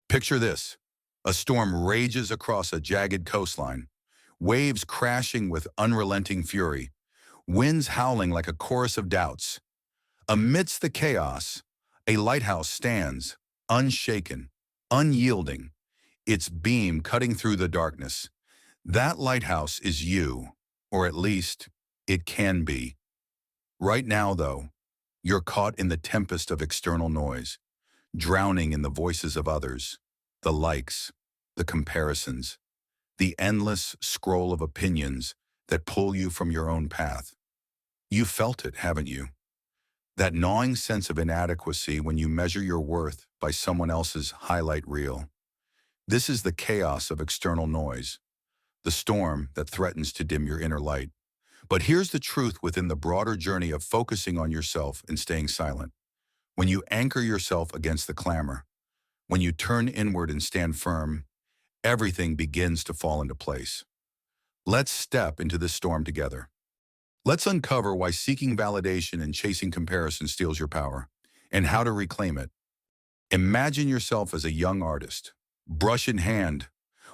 Picture this. A storm rages across a jagged coastline, waves crashing with unrelenting fury, winds howling like a chorus of doubts. Amidst the chaos, a lighthouse stands, unshaken, unyielding, its beam cutting through the darkness. That lighthouse is you, or at least it can be. Right now, though, you're caught in the tempest of external noise, drowning in the voices of others, the likes, the comparisons, the endless scroll of opinions that pull you from your own path. You felt it, haven't you? That gnawing sense of inadequacy when you measure your worth by someone else's highlight reel. This is the chaos of external noise, the storm that threatens to dim your inner light. But here's the truth within the broader journey of focusing on yourself and staying silent. When you anchor yourself against the clamor, when you turn inward and stand firm, everything begins to fall into place. Let's step into this storm together. Let's uncover why seeking validation and chasing comparison steals your power, and how to reclaim it. Imagine yourself as a young artist, brush in hand,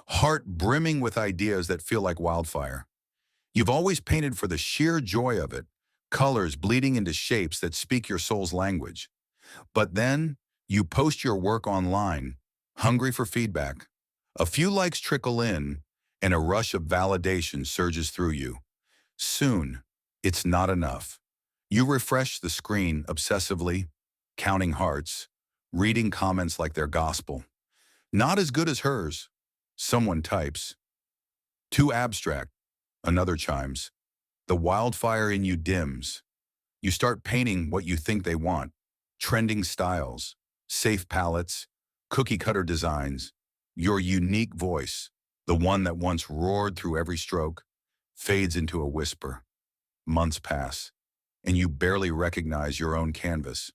heart brimming with ideas that feel like wildfire. You've always painted for the sheer joy of it, colors bleeding into shapes that speak your soul's language. But then, you post your work online, hungry for feedback. A few likes trickle in, and a rush of validation surges through you. Soon, it's not enough. You refresh the screen obsessively, counting hearts, reading comments like they're gospel. Not as good as hers, someone types. Too abstract, another chimes. The wildfire in you dims. You start painting what you think they want. Trending styles, safe palettes, cookie-cutter designs. Your unique voice, the one that once roared through every stroke, fades into a whisper. Months pass, and you barely recognize your own canvas.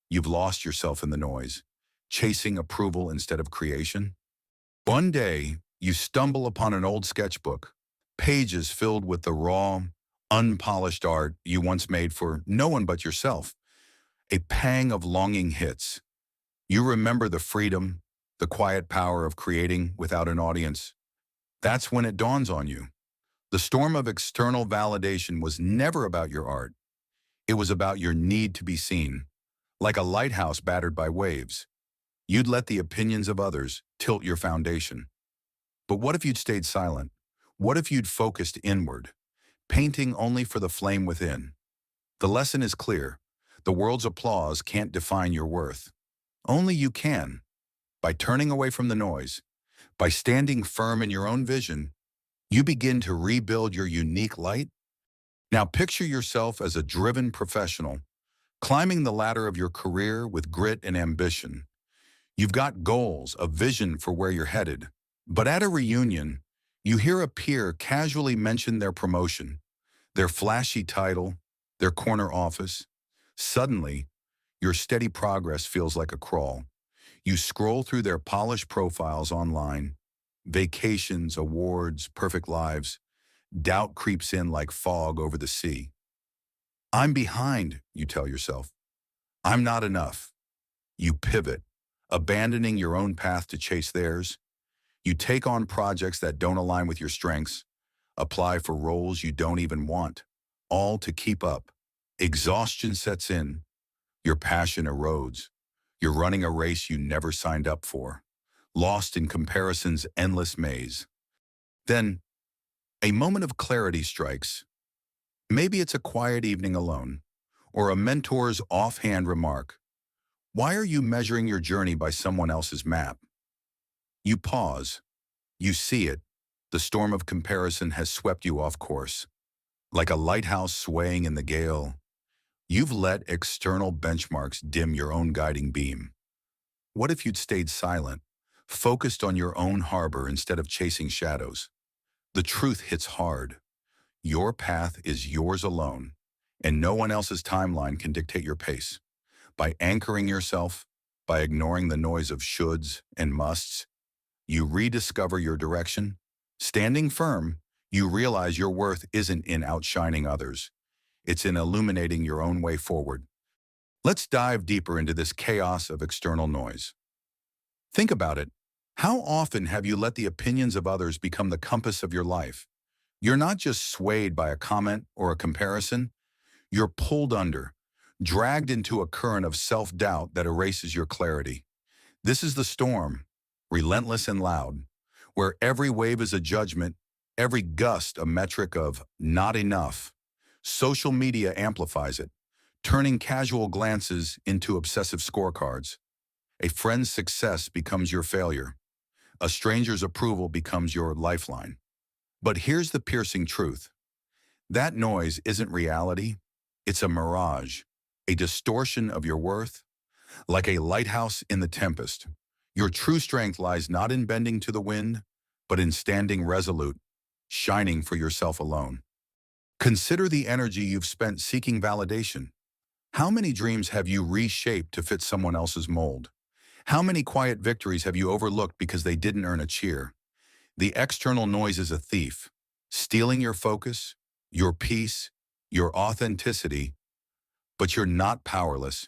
You've lost yourself in the noise, chasing approval instead of creation. One day, you stumble upon an old sketchbook, pages filled with the raw, unpolished art you once made for no one but yourself. A pang of longing hits. You remember the freedom, the quiet power of creating without an audience. That's when it dawns on you. The storm of external validation was never about your art. It was about your need to be seen. Like a lighthouse battered by waves, you'd let the opinions of others tilt your foundation. But what if you'd stayed silent? What if you'd focused inward, painting only for the flame within? The lesson is clear. The world's applause can't define your worth. Only you can. By turning away from the noise, by standing firm in your own vision, you begin to rebuild your unique light. Now picture yourself as a driven professional, climbing the ladder of your career with grit and ambition. You've got goals, a vision for where you're headed. But at a reunion, you hear a peer casually mention their promotion, their flashy title, their corner office. Suddenly, your steady progress feels like a crawl. You scroll through their polished profiles online, vacations, awards, perfect lives. Doubt creeps in like fog over the sea. I'm behind, you tell yourself. I'm not enough. You pivot, abandoning your own path to chase theirs. You take on projects that don't align with your strengths, apply for roles you don't even want, all to keep up. Exhaustion sets in. Your passion erodes. You're running a race you never signed up for, lost in comparison's endless maze. Then, a moment of clarity strikes. Maybe it's a quiet evening alone, or a mentor's offhand remark. Why are you measuring your journey by someone else's map? You pause. You see it. The storm of comparison has swept you off course. Like a lighthouse swaying in the gale, you've let external benchmarks dim your own guiding beam. What if you'd stayed silent, focused on your own harbor instead of chasing shadows? The truth hits hard. Your path is yours alone, and no one else's timeline can dictate your pace. By anchoring yourself, by ignoring the noise of shoulds and musts, you rediscover your direction. Standing firm, you realize your worth isn't in outshining others. It's in illuminating your own way forward. Let's dive deeper into this chaos of external noise. Think about it. How often have you let the opinions of others become the compass of your life? You're not just swayed by a comment or a comparison, you're pulled under, dragged into a current of self-doubt that erases your clarity. This is the storm, relentless and loud, where every wave is a judgment, every gust a metric of not enough. Social media amplifies it, turning casual glances into obsessive scorecards. A friend's success becomes your failure. A stranger's approval becomes your lifeline. But here's the piercing truth. That noise isn't reality. It's a mirage, a distortion of your worth, like a lighthouse in the tempest. Your true strength lies not in bending to the wind, but in standing resolute, shining for yourself alone. Consider the energy you've spent seeking validation. How many dreams have you reshaped to fit someone else's mold? How many quiet victories have you overlooked because they didn't earn a cheer? The external noise is a thief, stealing your focus, your peace, your authenticity, but you're not powerless.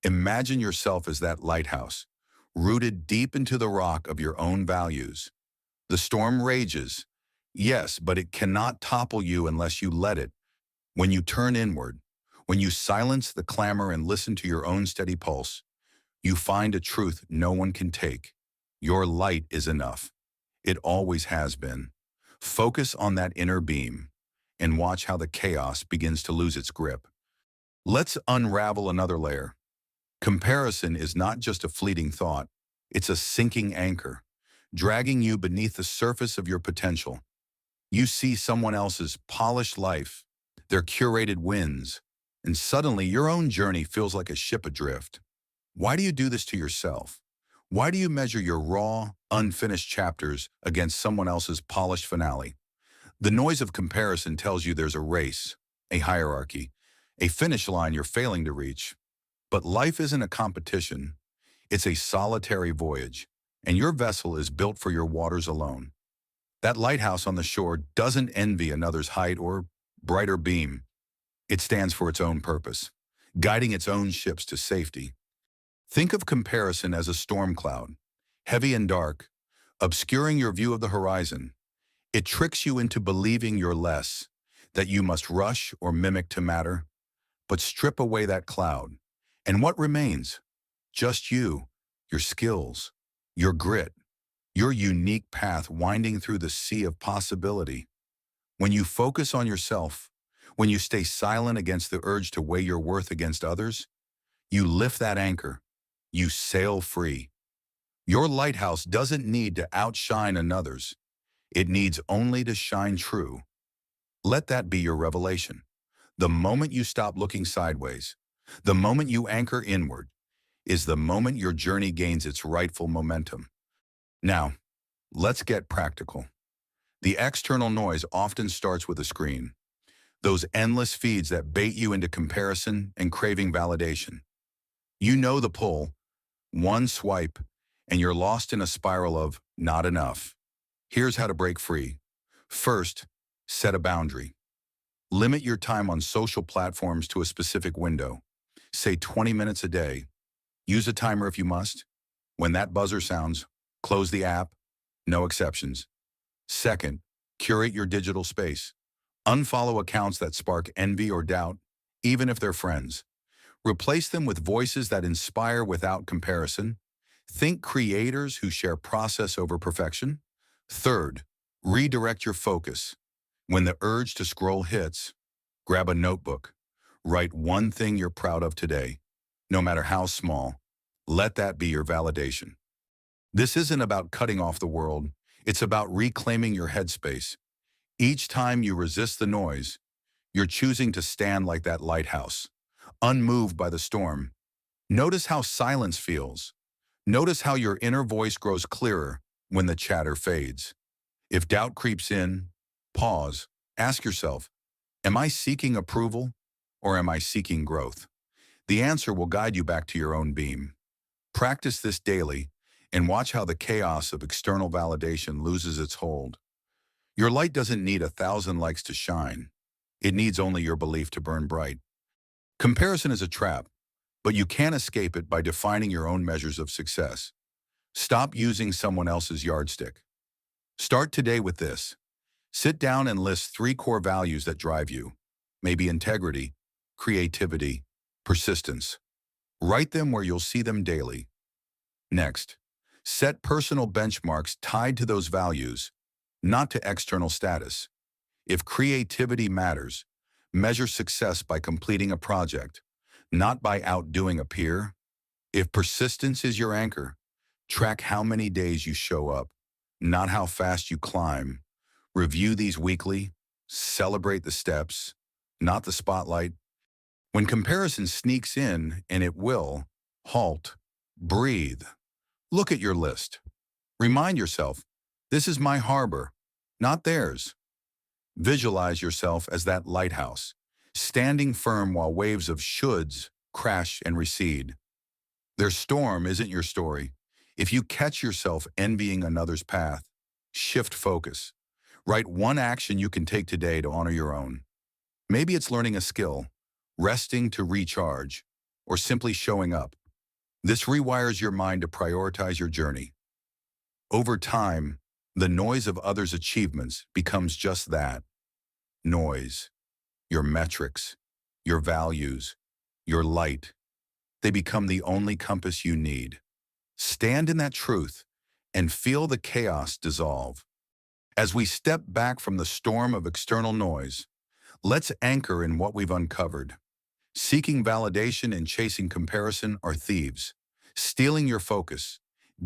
Imagine yourself as that lighthouse, rooted deep into the rock of your own values. The storm rages, yes, but it cannot topple you unless you let it. When you turn inward, when you silence the clamor and listen to your own steady pulse, you find a truth no one can take. Your light is enough. It always has been. Focus on that inner beam and watch how the chaos begins to lose its grip. Let's unravel another layer. Comparison is not just a fleeting thought. It's a sinking anchor, dragging you beneath the surface of your potential. You see someone else's polished life, their curated wins, and suddenly your own journey feels like a ship adrift. Why do you do this to yourself? Why do you measure your raw, unfinished chapters against someone else's polished finale? The noise of comparison tells you there's a race, a hierarchy, a finish line you're failing to reach. But life isn't a competition. It's a solitary voyage, and your vessel is built for your waters alone. That lighthouse on the shore doesn't envy another's height or brighter beam. It stands for its own purpose, guiding its own ships to safety. Think of comparison as a storm cloud, heavy and dark, obscuring your view of the horizon. It tricks you into believing you're less, that you must rush or mimic to matter. But strip away that cloud, and what remains? Just you, your skills, your grit, your unique path winding through the sea of possibility. When you focus on yourself, when you stay silent against the urge to weigh your worth against others, you lift that anchor. You sail free. Your lighthouse doesn't need to outshine another's. It needs only to shine true. Let that be your revelation. The moment you stop looking sideways, the moment you anchor inward, is the moment your journey gains its rightful momentum. Now, let's get practical. The external noise often starts with a screen. Those endless feeds that bait you into comparison and craving validation. You know the pull. One swipe, and you're lost in a spiral of not enough. Here's how to break free. First, set a boundary. Limit your time on social platforms to a specific window. Say 20 minutes a day. Use a timer if you must. When that buzzer sounds, close the app. No exceptions. Second, curate your digital space. Unfollow accounts that spark envy or doubt, even if they're friends. Replace them with voices that inspire without comparison. Think creators who share process over perfection. Third, redirect your focus. When the urge to scroll hits, grab a notebook. Write one thing you're proud of today, no matter how small. Let that be your validation. This isn't about cutting off the world. It's about reclaiming your headspace. Each time you resist the noise, you're choosing to stand like that lighthouse, unmoved by the storm. Notice how silence feels. Notice how your inner voice grows clearer when the chatter fades. If doubt creeps in, pause. Ask yourself, am I seeking approval or am I seeking growth? The answer will guide you back to your own beam. Practice this daily and watch how the chaos of external validation loses its hold. Your light doesn't need 1,000 likes to shine. It needs only your belief to burn bright. Comparison is a trap, but you can't escape it by defining your own measures of success. Stop using someone else's yardstick. Start today with this. Sit down and list 3 core values that drive you. Maybe integrity, creativity, persistence. Write them where you'll see them daily. Next, set personal benchmarks tied to those values, not to external status. If creativity matters, measure success by completing a project, not by outdoing a peer. If persistence is your anchor, track how many days you show up, not how fast you climb. Review these weekly, celebrate the steps, not the spotlight. When comparison sneaks in, and it will, halt, breathe. Look at your list. Remind yourself, this is my harbor, not theirs. Visualize yourself as that lighthouse, standing firm while waves of shoulds crash and recede. Their storm isn't your story. If you catch yourself envying another's path, shift focus. Write one action you can take today to honor your own. Maybe it's learning a skill, resting to recharge, or simply showing up. This rewires your mind to prioritize your journey. Over time, the noise of others' achievements becomes just that, noise. Your metrics, your values, your light, they become the only compass you need. Stand in that truth and feel the chaos dissolve. As we step back from the storm of external noise, let's anchor in what we've uncovered. Seeking validation and chasing comparison are thieves, stealing your focus,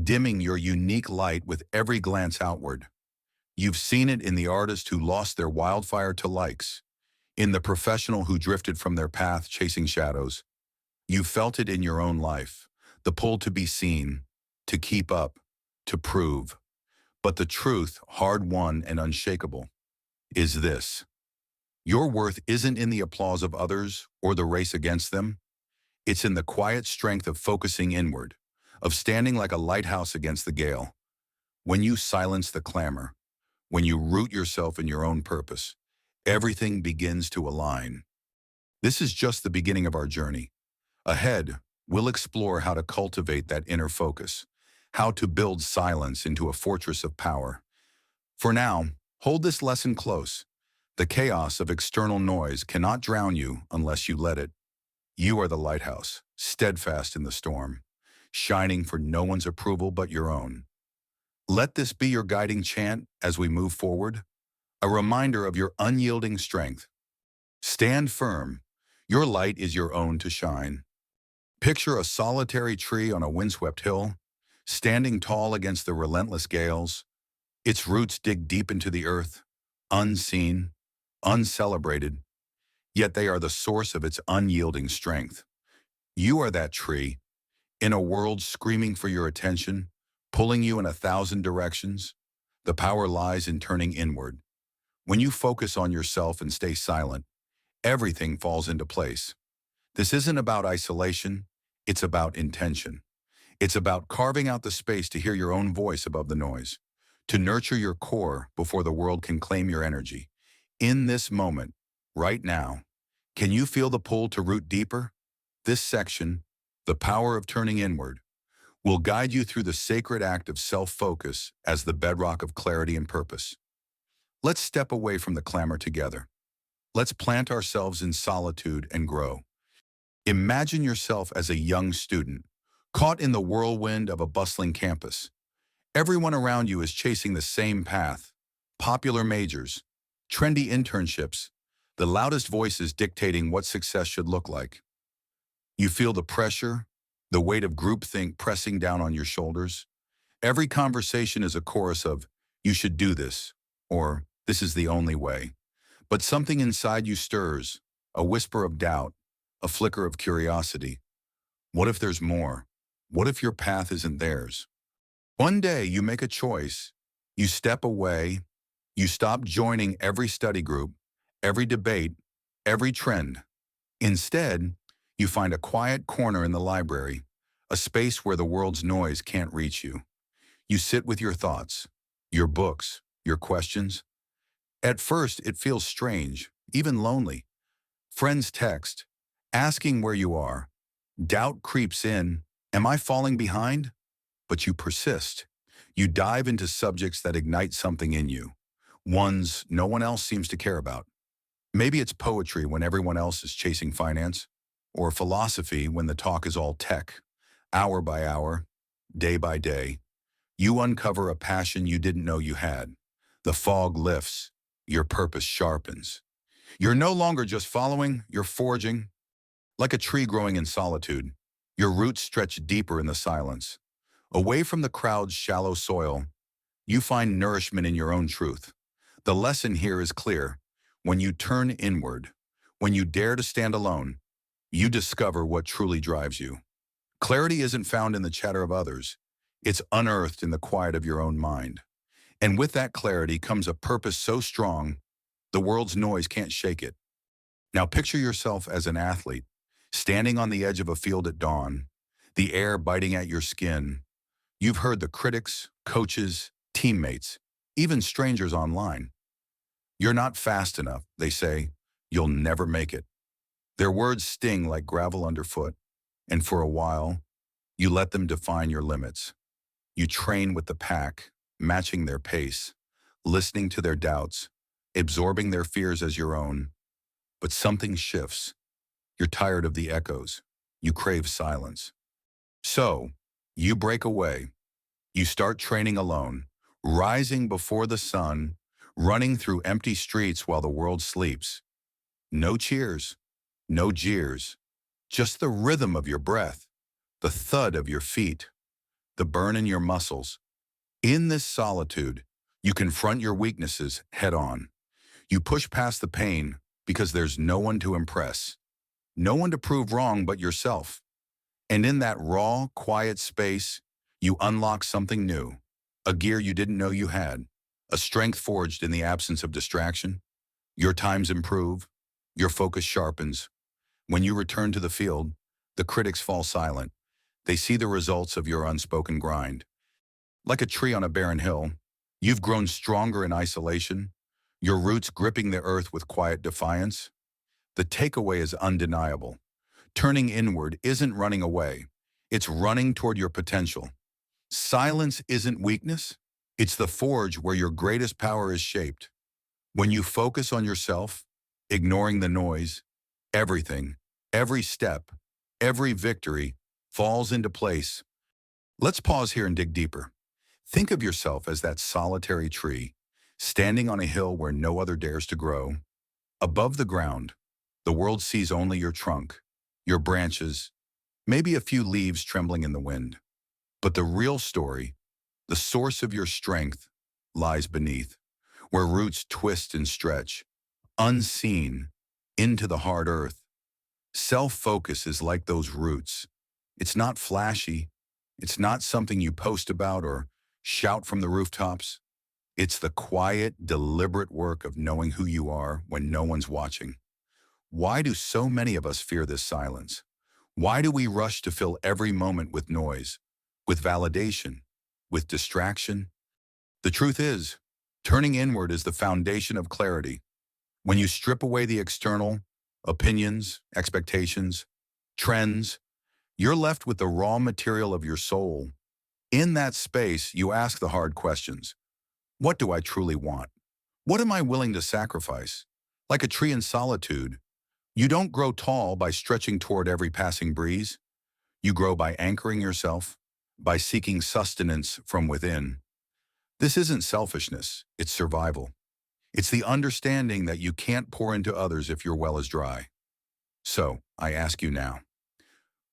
dimming your unique light with every glance outward. You've seen it in the artist who lost their wildfire to likes, in the professional who drifted from their path chasing shadows. You felt it in your own life, the pull to be seen, to keep up, to prove. But the truth, hard-won and unshakable, is this. Your worth isn't in the applause of others or the race against them. It's in the quiet strength of focusing inward, of standing like a lighthouse against the gale. When you silence the clamor, when you root yourself in your own purpose, everything begins to align. This is just the beginning of our journey. Ahead, we'll explore how to cultivate that inner focus, how to build silence into a fortress of power. For now, hold this lesson close. The chaos of external noise cannot drown you unless you let it. You are the lighthouse, steadfast in the storm, shining for no one's approval but your own. Let this be your guiding chant as we move forward, a reminder of your unyielding strength. Stand firm. Your light is your own to shine. Picture a solitary tree on a windswept hill, standing tall against the relentless gales. Its roots dig deep into the earth, unseen, uncelebrated, yet they are the source of its unyielding strength. You are that tree, in a world screaming for your attention, pulling you in 1,000 directions. The power lies in turning inward. When you focus on yourself and stay silent, everything falls into place. This isn't about isolation, it's about intention. It's about carving out the space to hear your own voice above the noise, to nurture your core before the world can claim your energy. In this moment, right now, can you feel the pull to root deeper? This section, the power of turning inward, will guide you through the sacred act of self-focus as the bedrock of clarity and purpose. Let's step away from the clamor together. Let's plant ourselves in solitude and grow. Imagine yourself as a young student, caught in the whirlwind of a bustling campus. Everyone around you is chasing the same path, popular majors, trendy internships, the loudest voices dictating what success should look like. You feel the pressure, the weight of groupthink pressing down on your shoulders. Every conversation is a chorus of, "You should do this," or "This is the only way." But something inside you stirs, a whisper of doubt, a flicker of curiosity. What if there's more? What if your path isn't theirs? One day you make a choice. You step away. You stop joining every study group, every debate, every trend. Instead, you find a quiet corner in the library, a space where the world's noise can't reach you. You sit with your thoughts, your books, your questions. At first, it feels strange, even lonely. Friends text, asking where you are. Doubt creeps in. Am I falling behind? but you persist. You dive into subjects that ignite something in you, ones no one else seems to care about. Maybe it's poetry when everyone else is chasing finance, or philosophy when the talk is all tech. Hour by hour, day by day, you uncover a passion you didn't know you had. The fog lifts, your purpose sharpens. You're no longer just following, you're forging. Like a tree growing in solitude, your roots stretch deeper in the silence. Away from the crowd's shallow soil, you find nourishment in your own truth. The lesson here is clear. When you turn inward, when you dare to stand alone, you discover what truly drives you. Clarity isn't found in the chatter of others. It's unearthed in the quiet of your own mind. And with that clarity comes a purpose so strong, the world's noise can't shake it. Now picture yourself as an athlete, standing on the edge of a field at dawn, the air biting at your skin. You've heard the critics, coaches, teammates, even strangers online. You're not fast enough, they say. You'll never make it. Their words sting like gravel underfoot, and for a while, you let them define your limits. You train with the pack, matching their pace, listening to their doubts, absorbing their fears as your own. But something shifts. You're tired of the echoes. You crave silence. So, you break away. You start training alone, rising before the sun, running through empty streets while the world sleeps. No cheers, no jeers, just the rhythm of your breath, the thud of your feet, the burn in your muscles. In this solitude, you confront your weaknesses head on. You push past the pain because there's no one to impress, no one to prove wrong but yourself. And in that raw, quiet space, you unlock something new, a gear you didn't know you had, a strength forged in the absence of distraction. Your times improve, your focus sharpens. When you return to the field, the critics fall silent. They see the results of your unspoken grind. Like a tree on a barren hill, you've grown stronger in isolation, your roots gripping the earth with quiet defiance. The takeaway is undeniable. Turning inward isn't running away. It's running toward your potential. Silence isn't weakness. It's the forge where your greatest power is shaped. When you focus on yourself, ignoring the noise, everything, every step, every victory falls into place. Let's pause here and dig deeper. Think of yourself as that solitary tree, standing on a hill where no other dares to grow. Above the ground, the world sees only your trunk, your branches, maybe a few leaves trembling in the wind. But the real story, the source of your strength, lies beneath, where roots twist and stretch, unseen, into the hard earth. Self-focus is like those roots. It's not flashy. It's not something you post about or shout from the rooftops. It's the quiet, deliberate work of knowing who you are when no one's watching. Why do so many of us fear this silence? Why do we rush to fill every moment with noise, with validation, with distraction? The truth is, turning inward is the foundation of clarity. When you strip away the external, opinions, expectations, trends, you're left with the raw material of your soul. In that space, you ask the hard questions. What do I truly want? What am I willing to sacrifice? Like a tree in solitude, you don't grow tall by stretching toward every passing breeze. You grow by anchoring yourself, by seeking sustenance from within. This isn't selfishness, it's survival. It's the understanding that you can't pour into others if your well is dry. So, I ask you now,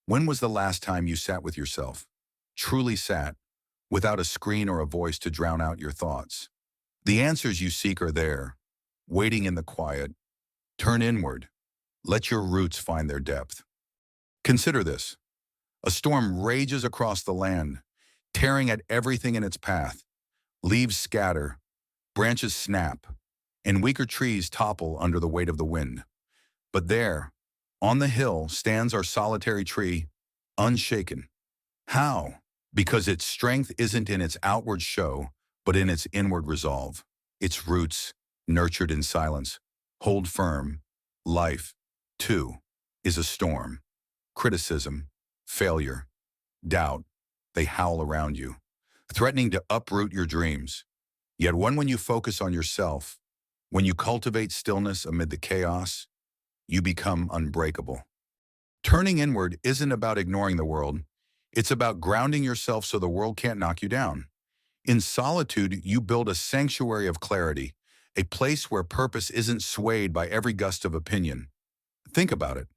when was the last time you sat with yourself, truly sat, without a screen or a voice to drown out your thoughts? The answers you seek are there, waiting in the quiet. Turn inward. Let your roots find their depth. Consider this. A storm rages across the land, tearing at everything in its path. Leaves scatter, branches snap, and weaker trees topple under the weight of the wind. But there, on the hill, stands our solitary tree, unshaken. How? Because its strength isn't in its outward show, but in its inward resolve. Its roots, nurtured in silence, hold firm. Life, too, is a storm. Criticism, failure, doubt. they howl around you, threatening to uproot your dreams. Yet when you focus on yourself, when you cultivate stillness amid the chaos, you become unbreakable. Turning inward isn't about ignoring the world. It's about grounding yourself so the world can't knock you down. In solitude, you build a sanctuary of clarity, a place where purpose isn't swayed by every gust of opinion. Think about it.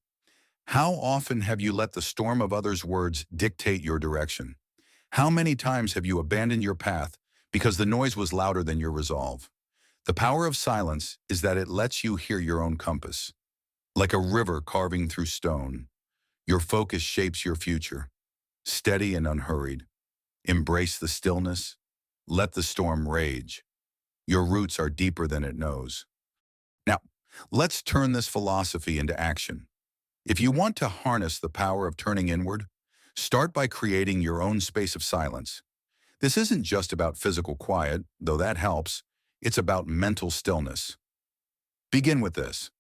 How often have you let the storm of others' words dictate your direction? How many times have you abandoned your path because the noise was louder than your resolve? The power of silence is that it lets you hear your own compass. Like a river carving through stone, your focus shapes your future, steady and unhurried. Embrace the stillness. Let the storm rage. Your roots are deeper than it knows. Now, let's turn this philosophy into action. If you want to harness the power of turning inward, start by creating your own space of silence. This isn't just about physical quiet, though that helps. It's about mental stillness. Begin with this.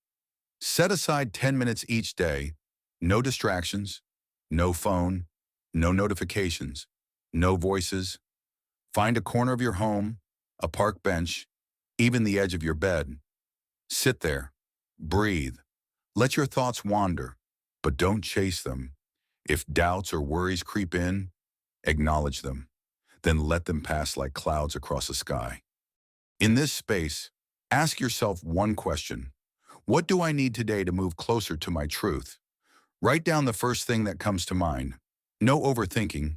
Set aside 10 minutes each day. No distractions, no phone, no notifications, no voices. Find a corner of your home, a park bench, even the edge of your bed. Sit there, breathe, let your thoughts wander, but don't chase them. If doubts or worries creep in, acknowledge them, then let them pass like clouds across the sky. In this space, ask yourself one question. What do I need today to move closer to my truth? Write down the first thing that comes to mind. No overthinking.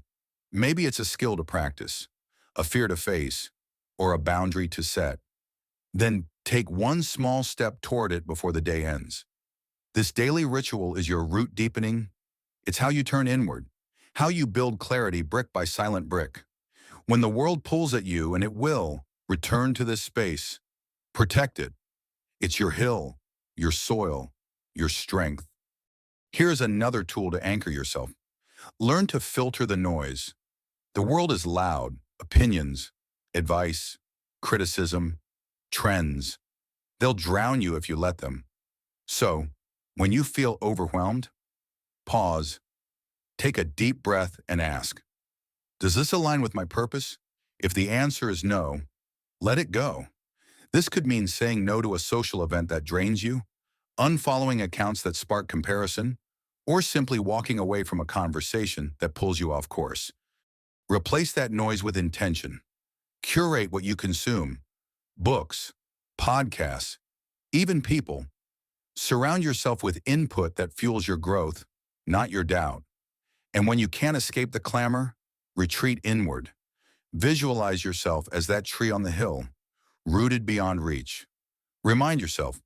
Maybe it's a skill to practice, a fear to face, or a boundary to set. Then take one small step toward it before the day ends. This daily ritual is your root deepening. It's how you turn inward, how you build clarity brick by silent brick. When the world pulls at you, and it will, return to this space. Protect it. It's your hill, your soil, your strength. Here's another tool to anchor yourself. Learn to filter the noise. The world is loud. Opinions, advice, criticism, trends. They'll drown you if you let them. So, when you feel overwhelmed, pause, take a deep breath and ask, does this align with my purpose? If the answer is no, let it go. This could mean saying no to a social event that drains you, unfollowing accounts that spark comparison, or simply walking away from a conversation that pulls you off course. Replace that noise with intention. Curate what you consume. Books, podcasts, even people. Surround yourself with input that fuels your growth, not your doubt. And when you can't escape the clamor, retreat inward. Visualize yourself as that tree on the hill, rooted beyond reach. Remind yourself,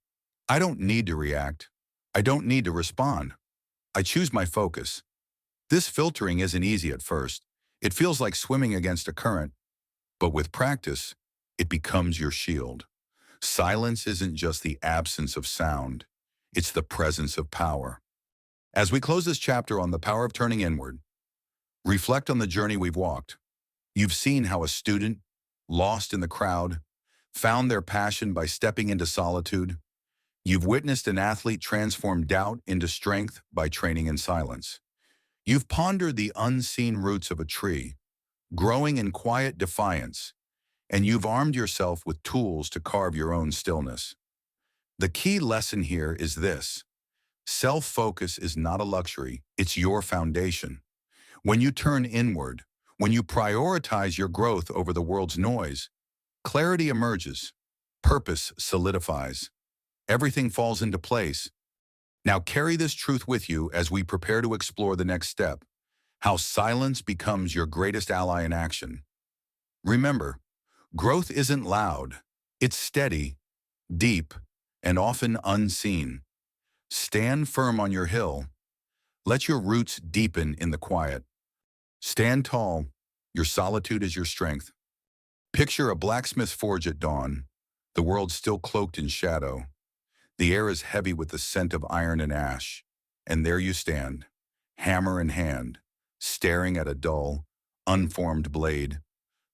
I don't need to react. I don't need to respond. I choose my focus. This filtering isn't easy at first. It feels like swimming against a current, but with practice, it becomes your shield. Silence isn't just the absence of sound. It's the presence of power. As we close this chapter on the power of turning inward, reflect on the journey we've walked. You've seen how a student, lost in the crowd, found their passion by stepping into solitude. You've witnessed an athlete transform doubt into strength by training in silence. You've pondered the unseen roots of a tree, growing in quiet defiance, and you've armed yourself with tools to carve your own stillness. The key lesson here is this. Self-focus is not a luxury, it's your foundation. When you turn inward, when you prioritize your growth over the world's noise, clarity emerges, purpose solidifies, everything falls into place. Now carry this truth with you as we prepare to explore the next step, how silence becomes your greatest ally in action. Remember, growth isn't loud, it's steady, deep, and often unseen. Stand firm on your hill. Let your roots deepen in the quiet. Stand tall, your solitude is your strength. Picture a blacksmith forge at dawn, the world still cloaked in shadow. The air is heavy with the scent of iron and ash, and there you stand, hammer in hand, staring at a dull, unformed blade.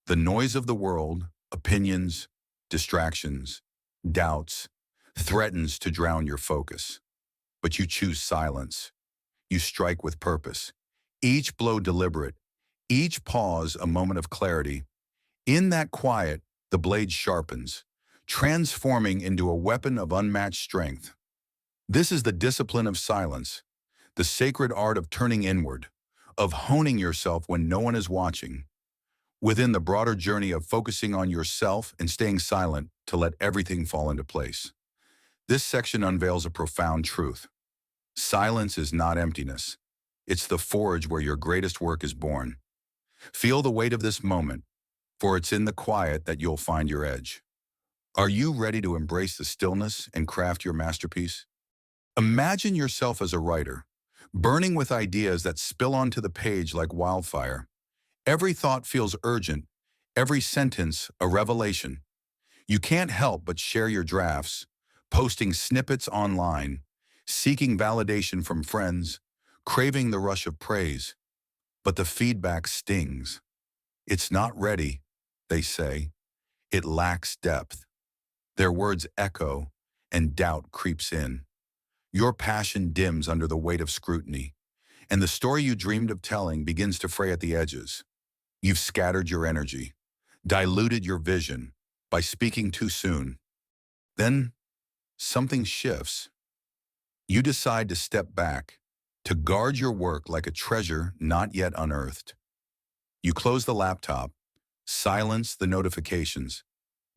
The noise of the world, opinions, distractions, doubts, threatens to drown your focus. But you choose silence. You strike with purpose. Each blow deliberate, Each pause a moment of clarity. In that quiet, the blade sharpens, transforming into a weapon of unmatched strength. This is the discipline of silence, the sacred art of turning inward, of honing yourself when no one is watching, within the broader journey of focusing on yourself and staying silent to let everything fall into place. This section unveils a profound truth. Silence is not emptiness. It's the forge where your greatest work is born. Feel the weight of this moment, for it's in the quiet that you'll find your edge. Are you ready to embrace the stillness and craft your masterpiece? Imagine yourself as a writer, burning with ideas that spill onto the page like wildfire. Every thought feels urgent, every sentence a revelation. You can't help but share your drafts, posting snippets online, seeking validation from friends, craving the rush of praise. But the feedback stings. It's not ready, they say. It lacks depth. Their words echo, and doubt creeps in. Your passion dims under the weight of scrutiny, and the story you dreamed of telling begins to fray at the edges. You've scattered your energy, diluted your vision by speaking too soon. Then, something shifts. You decide to step back, to guard your work like a treasure not yet unearthed. You close the laptop, silence the notifications,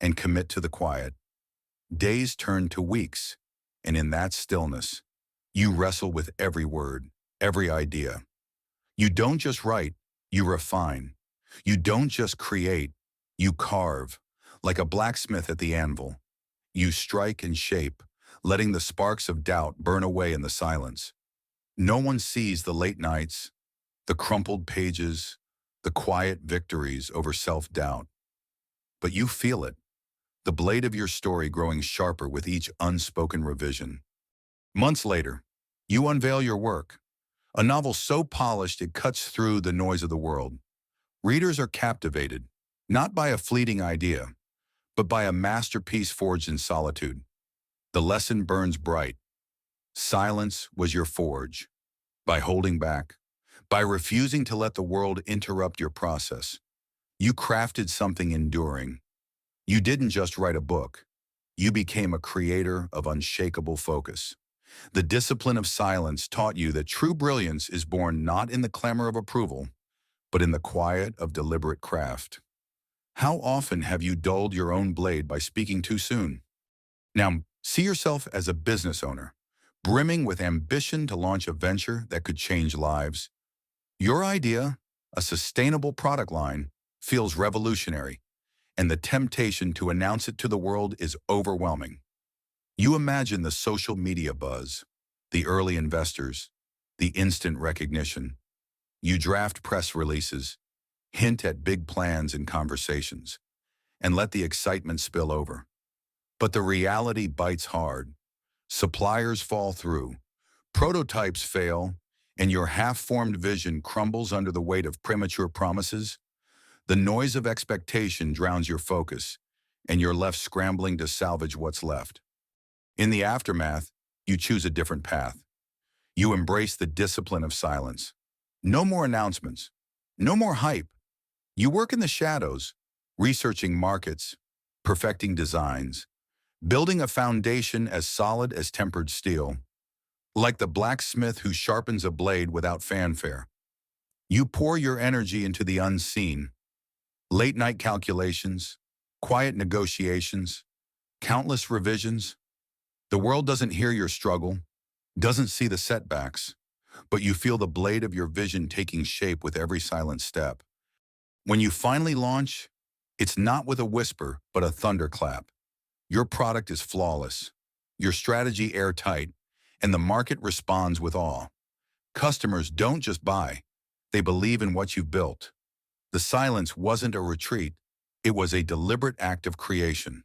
and commit to the quiet. Days turn to weeks, and in that stillness, you wrestle with every word, every idea. You don't just write, you refine. You don't just create, you carve, like a blacksmith at the anvil. You strike and shape, letting the sparks of doubt burn away in the silence. No one sees the late nights, the crumpled pages, the quiet victories over self-doubt. But you feel it, the blade of your story growing sharper with each unspoken revision. Months later, you unveil your work, a novel so polished it cuts through the noise of the world. Readers are captivated, not by a fleeting idea, but by a masterpiece forged in solitude. The lesson burns bright. Silence was your forge. By holding back, by refusing to let the world interrupt your process, you crafted something enduring. You didn't just write a book. You became a creator of unshakable focus. The discipline of silence taught you that true brilliance is born not in the clamor of approval, but in the quiet of deliberate craft. How often have you dulled your own blade by speaking too soon? Now, see yourself as a business owner, brimming with ambition to launch a venture that could change lives. Your idea, a sustainable product line, feels revolutionary, and the temptation to announce it to the world is overwhelming. You imagine the social media buzz, the early investors, the instant recognition. You draft press releases, hint at big plans and conversations, and let the excitement spill over. But the reality bites hard. Suppliers fall through, prototypes fail, and your half-formed vision crumbles under the weight of premature promises. The noise of expectation drowns your focus, and you're left scrambling to salvage what's left. In the aftermath, you choose a different path. You embrace the discipline of silence. No more announcements. No more hype. You work in the shadows, researching markets, perfecting designs, building a foundation as solid as tempered steel. Like the blacksmith who sharpens a blade without fanfare. You pour your energy into the unseen. Late-night calculations, quiet negotiations, countless revisions. The world doesn't hear your struggle, doesn't see the setbacks, but you feel the blade of your vision taking shape with every silent step. When you finally launch, it's not with a whisper, but a thunderclap. Your product is flawless, your strategy airtight, and the market responds with awe. Customers don't just buy, they believe in what you've built. The silence wasn't a retreat, it was a deliberate act of creation.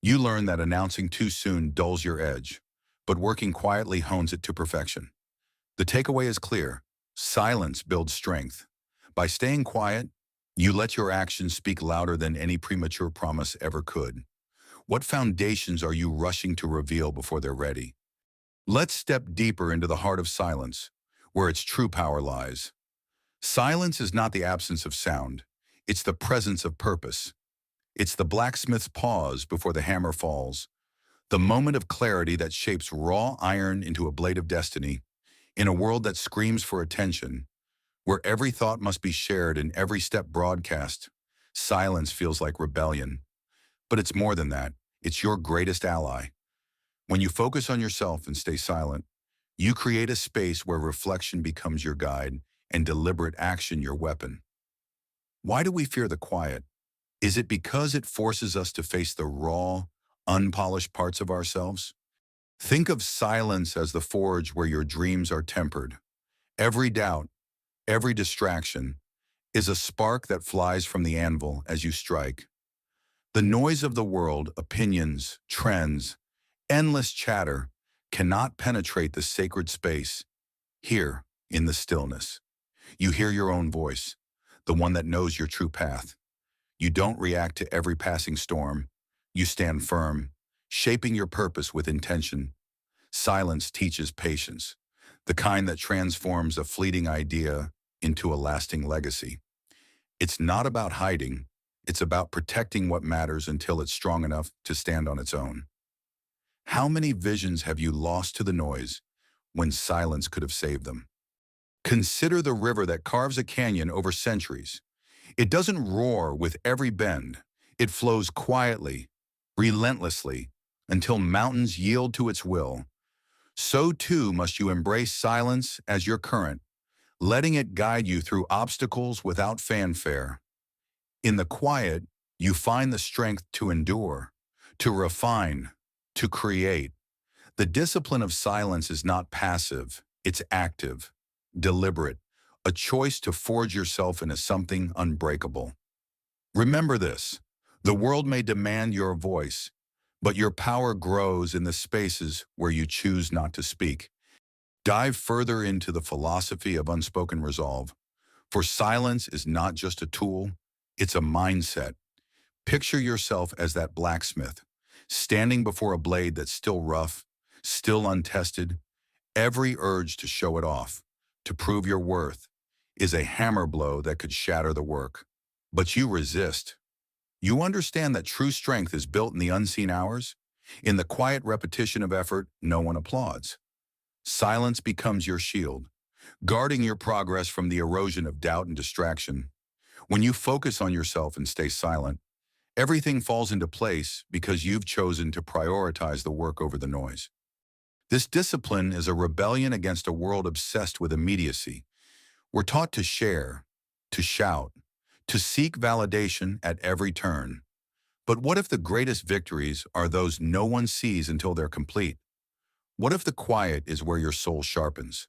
You learn that announcing too soon dulls your edge, but working quietly hones it to perfection. The takeaway is clear. Silence builds strength. By staying quiet, you let your actions speak louder than any premature promise ever could. What foundations are you rushing to reveal before they're ready? Let's step deeper into the heart of silence, where its true power lies. Silence is not the absence of sound. It's the presence of purpose. It's the blacksmith's pause before the hammer falls, the moment of clarity that shapes raw iron into a blade of destiny. In a world that screams for attention, where every thought must be shared and every step broadcast, silence feels like rebellion. But it's more than that. It's your greatest ally. When you focus on yourself and stay silent, you create a space where reflection becomes your guide and deliberate action your weapon. Why do we fear the quiet? Is it because it forces us to face the raw, unpolished parts of ourselves? Think of silence as the forge where your dreams are tempered. Every doubt, every distraction, is a spark that flies from the anvil as you strike. The noise of the world, opinions, trends, endless chatter, cannot penetrate the sacred space. Here, in the stillness, you hear your own voice, the one that knows your true path. You don't react to every passing storm. You stand firm, shaping your purpose with intention. Silence teaches patience, the kind that transforms a fleeting idea into a lasting legacy. It's not about hiding. It's about protecting what matters until it's strong enough to stand on its own. How many visions have you lost to the noise when silence could have saved them? Consider the river that carves a canyon over centuries. It doesn't roar with every bend. It flows quietly, relentlessly, until mountains yield to its will. So too must you embrace silence as your current, letting it guide you through obstacles without fanfare. In the quiet, you find the strength to endure, to refine, to create. The discipline of silence is not passive, it's active, deliberate, a choice to forge yourself into something unbreakable. Remember this, the world may demand your voice, but your power grows in the spaces where you choose not to speak. Dive further into the philosophy of unspoken resolve, for silence is not just a tool, it's a mindset. Picture yourself as that blacksmith, standing before a blade that's still rough, still untested. Every urge to show it off, to prove your worth, is a hammer blow that could shatter the work. But you resist. You understand that true strength is built in the unseen hours, in the quiet repetition of effort no one applauds. Silence becomes your shield, guarding your progress from the erosion of doubt and distraction. When you focus on yourself and stay silent, everything falls into place because you've chosen to prioritize the work over the noise. This discipline is a rebellion against a world obsessed with immediacy. We're taught to share, to shout, to seek validation at every turn. But what if the greatest victories are those no one sees until they're complete? What if the quiet is where your soul sharpens,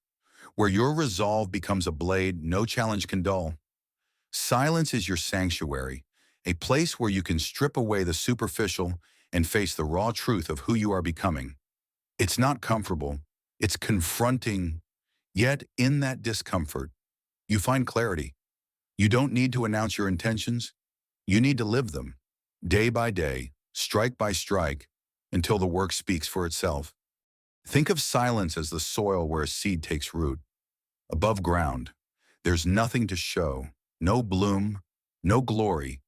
where your resolve becomes a blade no challenge can dull? Silence is your sanctuary, a place where you can strip away the superficial and face the raw truth of who you are becoming. It's not comfortable, it's confronting, yet in that discomfort, you find clarity. You don't need to announce your intentions, you need to live them, day by day, strike by strike, until the work speaks for itself. Think of silence as the soil where a seed takes root. Above ground, there's nothing to show, no bloom, no glory,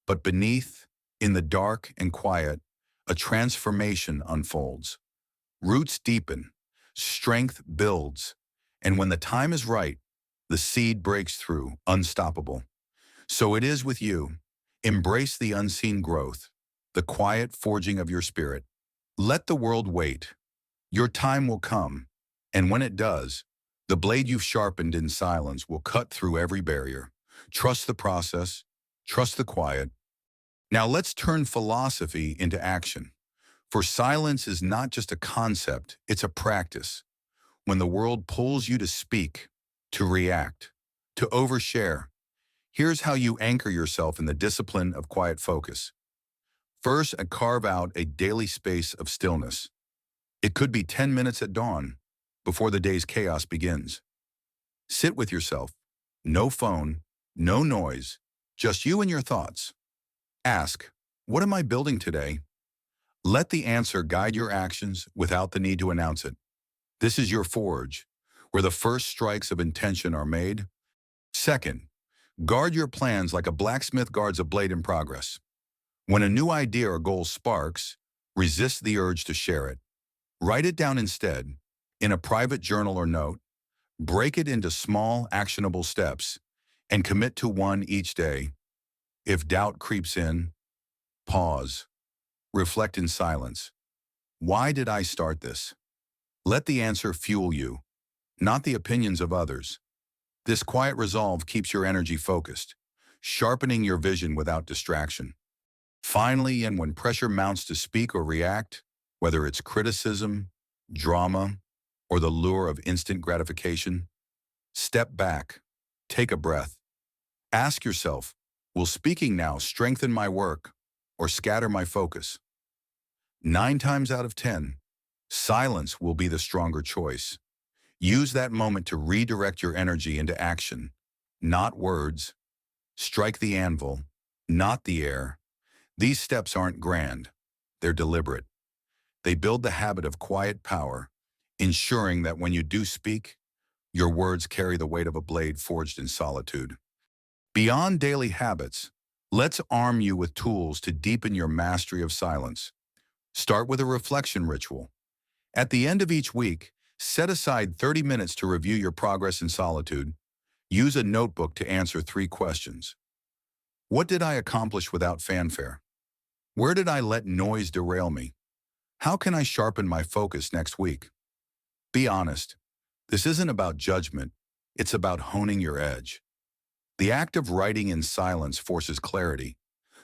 but beneath, in the dark and quiet, a transformation unfolds. Roots deepen, strength builds, and when the time is right, the seed breaks through, unstoppable. So it is with you. Embrace the unseen growth, the quiet forging of your spirit. Let the world wait. Your time will come, and when it does, the blade you've sharpened in silence will cut through every barrier. Trust the process, trust the quiet. Now let's turn philosophy into action. For silence is not just a concept, it's a practice. When the world pulls you to speak, to react, to overshare, here's how you anchor yourself in the discipline of quiet focus. First, carve out a daily space of stillness. It could be 10 minutes at dawn, before the day's chaos begins. Sit with yourself. No phone, no noise, just you and your thoughts. Ask, what am I building today? Let the answer guide your actions without the need to announce it. This is your forge, where the first strikes of intention are made. Second, guard your plans like a blacksmith guards a blade in progress. When a new idea or goal sparks, resist the urge to share it. Write it down instead, in a private journal or note. Break it into small, actionable steps, and commit to one each day. If doubt creeps in, pause. Reflect in silence. Why did I start this? Let the answer fuel you, not the opinions of others. This quiet resolve keeps your energy focused, sharpening your vision without distraction. Finally, and when pressure mounts to speak or react, whether it's criticism, drama, or the lure of instant gratification, step back, take a breath. Ask yourself, will speaking now strengthen my work or scatter my focus? 9 times out of 10, silence will be the stronger choice. Use that moment to redirect your energy into action, not words. Strike the anvil, not the air. These steps aren't grand, they're deliberate. They build the habit of quiet power, ensuring that when you do speak, your words carry the weight of a blade forged in solitude. Beyond daily habits, let's arm you with tools to deepen your mastery of silence. Start with a reflection ritual. At the end of each week, set aside 30 minutes to review your progress in solitude. Use a notebook to answer 3 questions. What did I accomplish without fanfare? Where did I let noise derail me? How can I sharpen my focus next week? Be honest. This isn't about judgment. It's about honing your edge. The act of writing in silence forces clarity,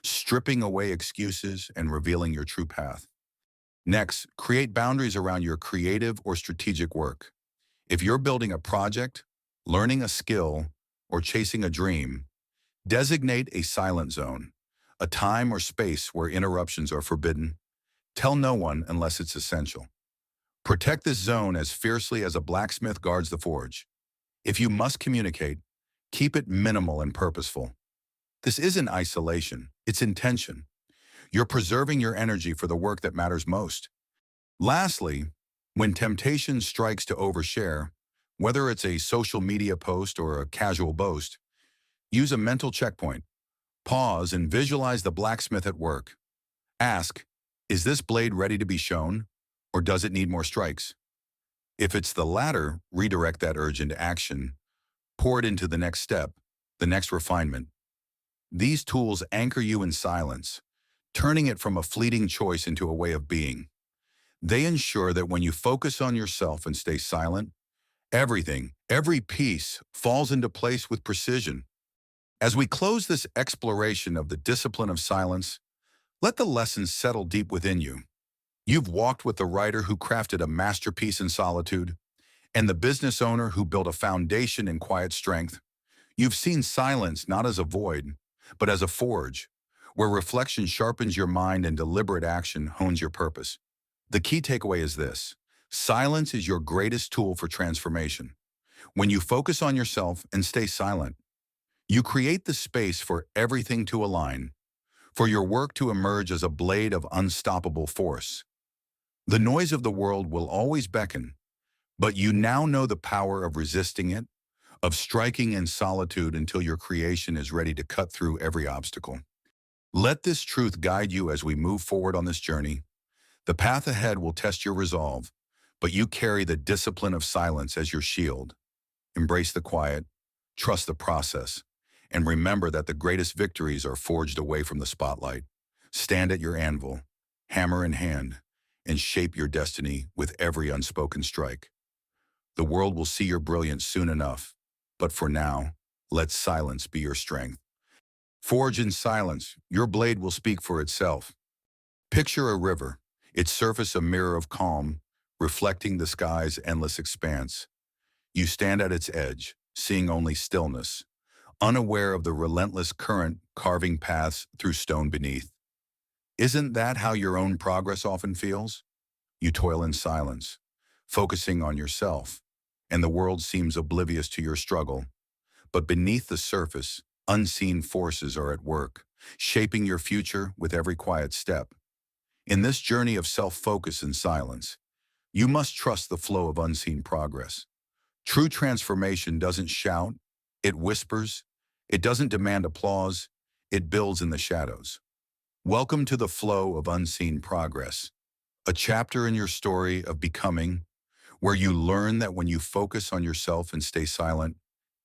stripping away excuses and revealing your true path. Next, create boundaries around your creative or strategic work. If you're building a project, learning a skill, or chasing a dream, designate a silent zone, a time or space where interruptions are forbidden. Tell no one unless it's essential. Protect this zone as fiercely as a blacksmith guards the forge. If you must communicate, keep it minimal and purposeful. This isn't isolation, it's intention. You're preserving your energy for the work that matters most. Lastly, when temptation strikes to overshare, whether it's a social media post or a casual boast, use a mental checkpoint. Pause and visualize the blacksmith at work. Ask, is this blade ready to be shown, or does it need more strikes? If it's the latter, redirect that urge into action. Pour it into the next step, the next refinement. These tools anchor you in silence, turning it from a fleeting choice into a way of being. They ensure that when you focus on yourself and stay silent, everything, every piece, falls into place with precision. As we close this exploration of the discipline of silence, let the lessons settle deep within you. You've walked with the writer who crafted a masterpiece in solitude, and the business owner who built a foundation in quiet strength. You've seen silence not as a void, but as a forge, where reflection sharpens your mind and deliberate action hones your purpose. The key takeaway is this: silence is your greatest tool for transformation. When you focus on yourself and stay silent, you create the space for everything to align, for your work to emerge as a blade of unstoppable force. The noise of the world will always beckon, but you now know the power of resisting it, of striking in solitude until your creation is ready to cut through every obstacle. Let this truth guide you as we move forward on this journey. The path ahead will test your resolve, but you carry the discipline of silence as your shield. Embrace the quiet, trust the process, and remember that the greatest victories are forged away from the spotlight. Stand at your anvil, hammer in hand, and shape your destiny with every unspoken strike. The world will see your brilliance soon enough, but for now, let silence be your strength. Forge in silence, your blade will speak for itself. Picture a river, its surface a mirror of calm, reflecting the sky's endless expanse. You stand at its edge, seeing only stillness, unaware of the relentless current carving paths through stone beneath. Isn't that how your own progress often feels? You toil in silence, focusing on yourself, and the world seems oblivious to your struggle. But beneath the surface, unseen forces are at work, shaping your future with every quiet step. In this journey of self-focus and silence, you must trust the flow of unseen progress. True transformation doesn't shout, It whispers. It doesn't demand applause. It builds in the shadows. Welcome to the flow of unseen progress, a chapter in your story of becoming, where you learn that when you focus on yourself and stay silent,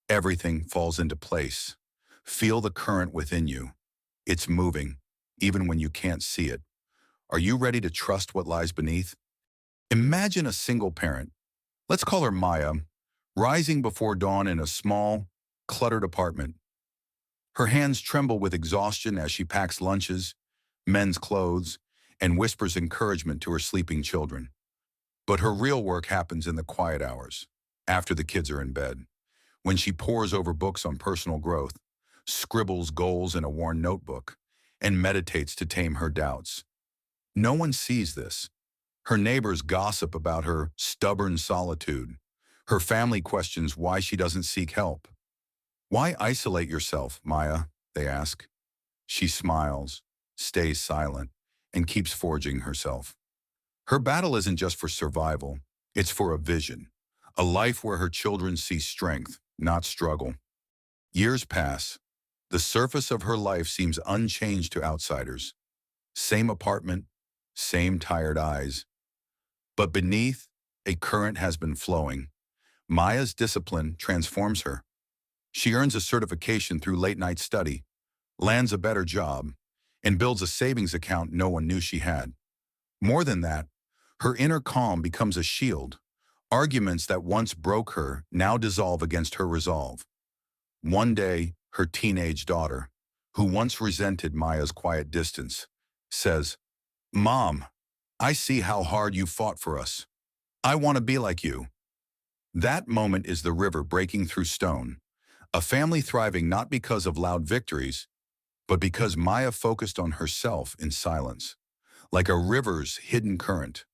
everything falls into place. Feel the current within you. It's moving, even when you can't see it. Are you ready to trust what lies beneath? Imagine a single parent, let's call her Maya, rising before dawn in a small, cluttered apartment. Her hands tremble with exhaustion as she packs lunches, mends clothes, and whispers encouragement to her sleeping children. But her real work happens in the quiet hours, after the kids are in bed, when she pores over books on personal growth, scribbles goals in a worn notebook, and meditates to tame her doubts. No one sees this. Her neighbors gossip about her stubborn solitude. Her family questions why she doesn't seek help. Why isolate yourself, Maya? They ask. She smiles, stays silent, and keeps forging herself. Her battle isn't just for survival, it's for a vision, a life where her children see strength, not struggle. Years pass. The surface of her life seems unchanged to outsiders. Same apartment, same tired eyes. But beneath, a current has been flowing. Maya's discipline transforms her. She earns a certification through late-night study, lands a better job, and builds a savings account no one knew she had. More than that, her inner calm becomes a shield. Arguments that once broke her now dissolve against her resolve. One day, her teenage daughter, who once resented Maya's quiet distance, says, "Mom, I see how hard you fought for us. I want to be like you." That moment is the river breaking through stone, a family thriving not because of loud victories, but because Maya focused on herself in silence, like a river's hidden current.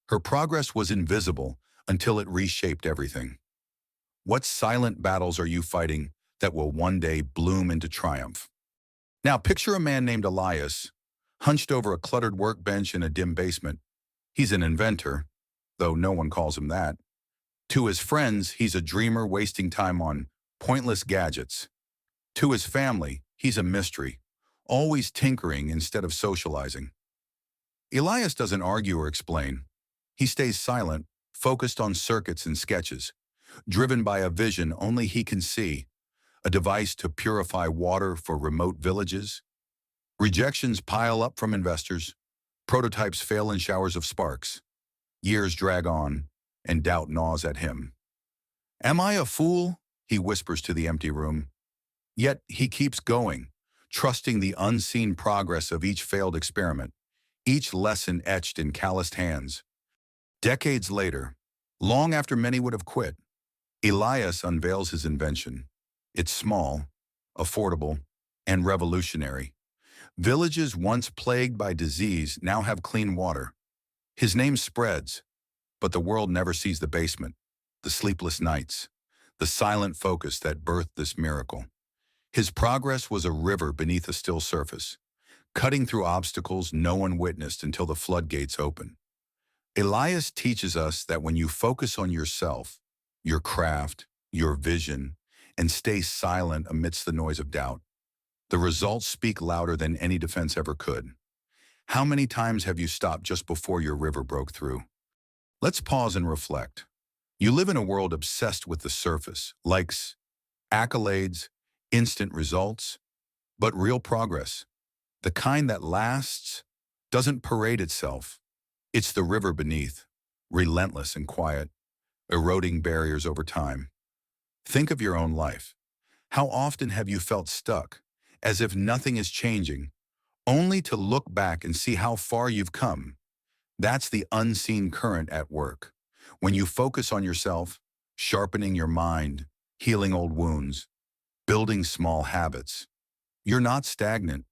Her progress was invisible until it reshaped everything. What silent battles are you fighting that will one day bloom into triumph? Now picture a man named Elias, hunched over a cluttered workbench in a dim basement. He's an inventor, though no one calls him that. To his friends, he's a dreamer wasting time on pointless gadgets. To his family, he's a mystery, always tinkering instead of socializing. Elias doesn't argue or explain. He stays silent, focused on circuits and sketches, driven by a vision only he can see, a device to purify water for remote villages. Rejections pile up from investors. Prototypes fail in showers of sparks. Years drag on, and doubt gnaws at him. "Am I a fool?" he whispers to the empty room. Yet he keeps going, trusting the unseen progress of each failed experiment, each lesson etched in calloused hands. Decades later, long after many would have quit, Elias unveils his invention. It's small, affordable, and revolutionary. Villages once plagued by disease now have clean water. His name spreads, but the world never sees the basement, the sleepless nights, the silent focus that birthed this miracle. His progress was a river beneath a still surface, cutting through obstacles no one witnessed until the floodgates open. Elias teaches us that when you focus on yourself, your craft, your vision, and stay silent amidst the noise of doubt, the results speak louder than any defense ever could. How many times have you stopped just before your river broke through? Let's pause and reflect. You live in a world obsessed with the surface, likes, accolades, instant results, but real progress, the kind that lasts, doesn't parade itself. It's the river beneath, relentless and quiet, eroding barriers over time. Think of your own life. How often have you felt stuck, as if nothing is changing, only to look back and see how far you've come? That's the unseen current at work. When you focus on yourself, sharpening your mind, healing old wounds, building small habits, you're not stagnant.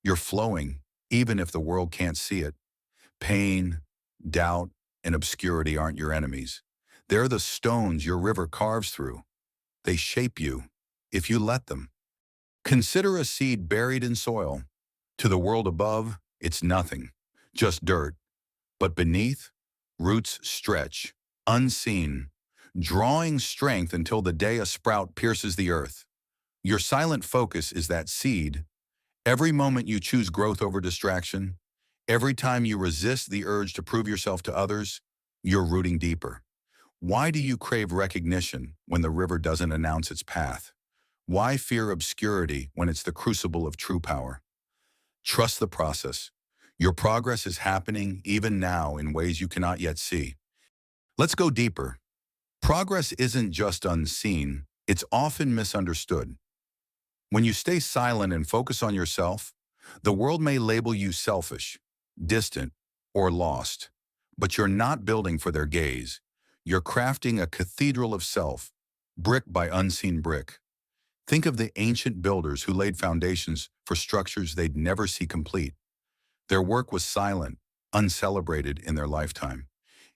You're flowing, even if the world can't see it. Pain, doubt, and obscurity aren't your enemies. They're the stones your river carves through. They shape you, if you let them. Consider a seed buried in soil. To the world above, it's nothing, just dirt. But beneath, roots stretch, unseen, drawing strength until the day a sprout pierces the earth. Your silent focus is that seed. Every moment you choose growth over distraction, every time you resist the urge to prove yourself to others, you're rooting deeper. Why do you crave recognition when the river doesn't announce its path? Why fear obscurity when it's the crucible of true power? Trust the process. Your progress is happening even now in ways you cannot yet see. Let's go deeper. Progress isn't just unseen, it's often misunderstood. When you stay silent and focus on yourself, the world may label you selfish, distant, or lost. But you're not building for their gaze. You're crafting a cathedral of self, brick by unseen brick. Think of the ancient builders who laid foundations for structures they'd never see complete. Their work was silent, uncelebrated in their lifetime.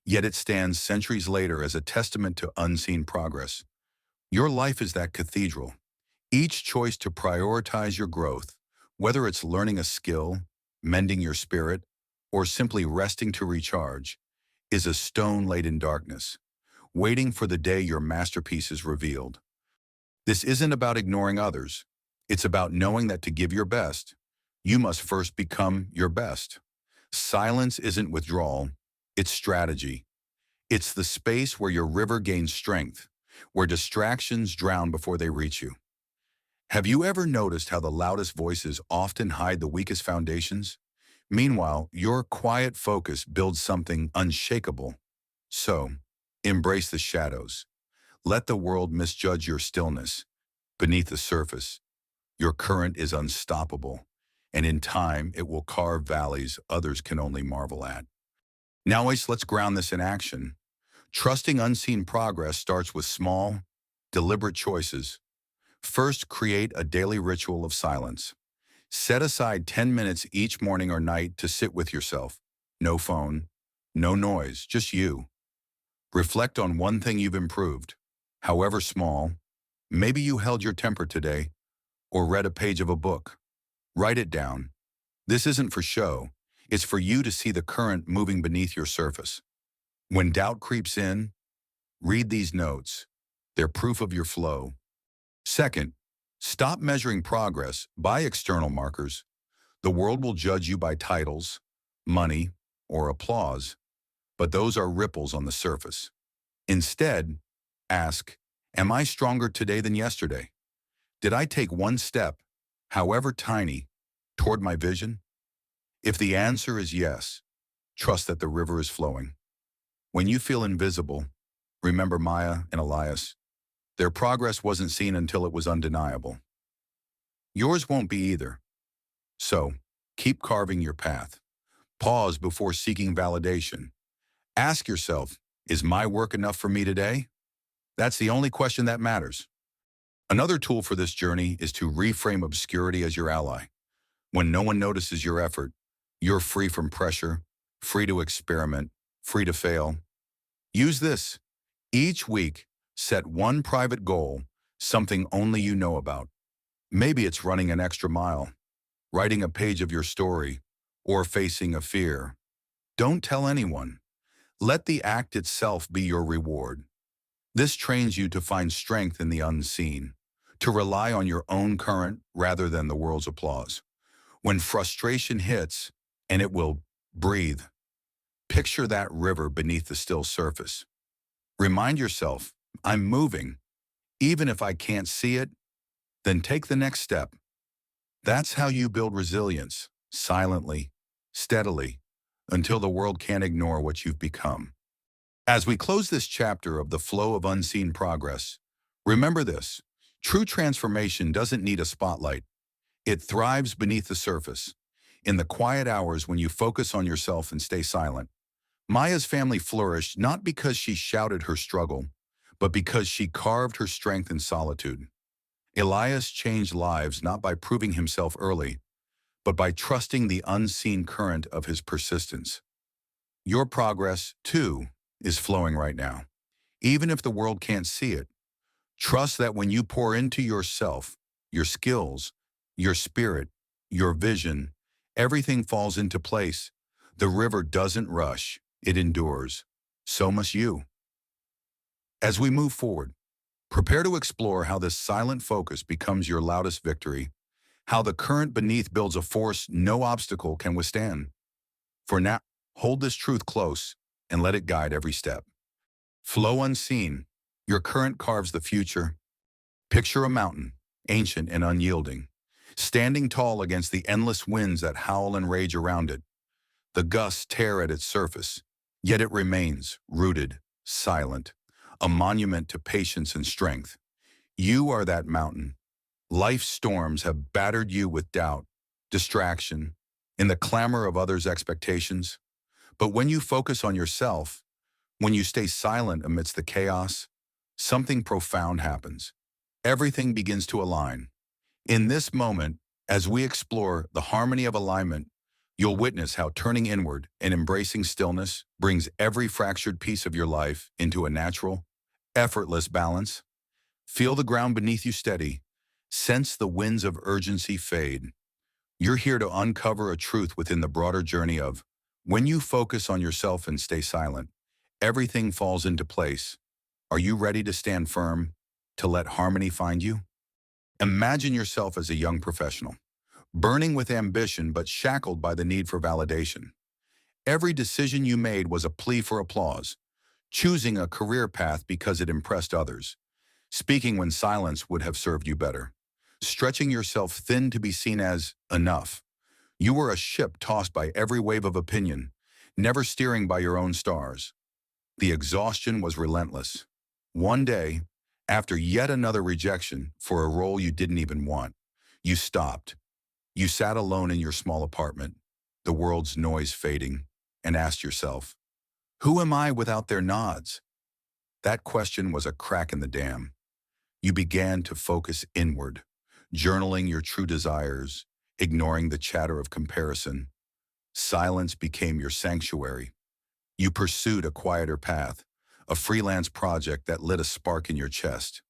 Yet it stands centuries later as a testament to unseen progress. Your life is that cathedral. Each choice to prioritize your growth, whether it's learning a skill, mending your spirit, or simply resting to recharge, is a stone laid in darkness, waiting for the day your masterpiece is revealed. This isn't about ignoring others. It's about knowing that to give your best, you must first become your best. Silence isn't withdrawal, it's strategy. It's the space where your river gains strength, where distractions drown before they reach you. Have you ever noticed how the loudest voices often hide the weakest foundations? Meanwhile, your quiet focus builds something unshakable. So, embrace the shadows. Let the world misjudge your stillness. Beneath the surface, your current is unstoppable, and in time it will carve valleys others can only marvel at. Now, let's ground this in action. Trusting unseen progress starts with small, deliberate choices. First, create a daily ritual of silence. Set aside 10 minutes each morning or night to sit with yourself. No phone, no noise, just you. Reflect on one thing you've improved, however small. Maybe you held your temper today or read a page of a book. Write it down. This isn't for show. It's for you to see the current moving beneath your surface. When doubt creeps in, read these notes. They're proof of your flow. Second, stop measuring progress by external markers. The world will judge you by titles, money, or applause, but those are ripples on the surface. Instead, ask, am I stronger today than yesterday? Did I take one step, however tiny, toward my vision? If the answer is yes, trust that the river is flowing. When you feel invisible, remember Maya and Elias. Their progress wasn't seen until it was undeniable. Yours won't be either. So, keep carving your path. Pause before seeking validation. Ask yourself, is my work enough for me today? That's the only question that matters. Another tool for this journey is to reframe obscurity as your ally. When no one notices your effort, you're free from pressure, free to experiment, free to fail. Use this. Each week, set one private goal, something only you know about. Maybe it's running an extra mile, writing a page of your story, or facing a fear. Don't tell anyone. Let the act itself be your reward. This trains you to find strength in the unseen, to rely on your own current rather than the world's applause. When frustration hits, and it will, breathe. Picture that river beneath the still surface. Remind yourself, I'm moving. Even if I can't see it, then take the next step. That's how you build resilience, silently, steadily, until the world can't ignore what you've become. As we close this chapter of the flow of unseen progress, remember this: true transformation doesn't need a spotlight. It thrives beneath the surface, in the quiet hours when you focus on yourself and stay silent. Maya's family flourished not because she shouted her struggle, but because she carved her strength in solitude. Elias changed lives not by proving himself early, but by trusting the unseen current of his persistence. Your progress, too, is flowing right now. Even if the world can't see it, trust that when you pour into yourself, your skills, your spirit, your vision, everything falls into place. The river doesn't rush, it endures. So must you. As we move forward, prepare to explore how this silent focus becomes your loudest victory, how the current beneath builds a force no obstacle can withstand. For now, hold this truth close and let it guide every step. Flow unseen, your current carves the future. Picture a mountain, ancient and unyielding, standing tall against the endless winds that howl and rage around it. The gusts tear at its surface, yet it remains rooted, silent, a monument to patience and strength. You are that mountain. Life's storms have battered you with doubt, distraction, and the clamor of others' expectations. But when you focus on yourself, when you stay silent amidst the chaos, something profound happens. Everything begins to align. In this moment, as we explore the harmony of alignment, you'll witness how turning inward and embracing stillness brings every fractured piece of your life into a natural, effortless balance. Feel the ground beneath you steady. Sense the winds of urgency fade. You're here to uncover a truth within the broader journey of when you focus on yourself and stay silent, everything falls into place. Are you ready to stand firm, to let harmony find you? Imagine yourself as a young professional, burning with ambition but shackled by the need for validation. Every decision you made was a plea for applause, choosing a career path because it impressed others, speaking when silence would have served you better, stretching yourself thin to be seen as enough. You were a ship tossed by every wave of opinion, never steering by your own stars. The exhaustion was relentless. One day, after yet another rejection for a role you didn't even want, you stopped. You sat alone in your small apartment, the world's noise fading, and asked yourself, who am I without their nods? That question was a crack in the dam. You began to focus inward, journaling your true desires, ignoring the chatter of comparison. Silence became your sanctuary. You pursued a quieter path, a freelance project that lit a spark in your chest.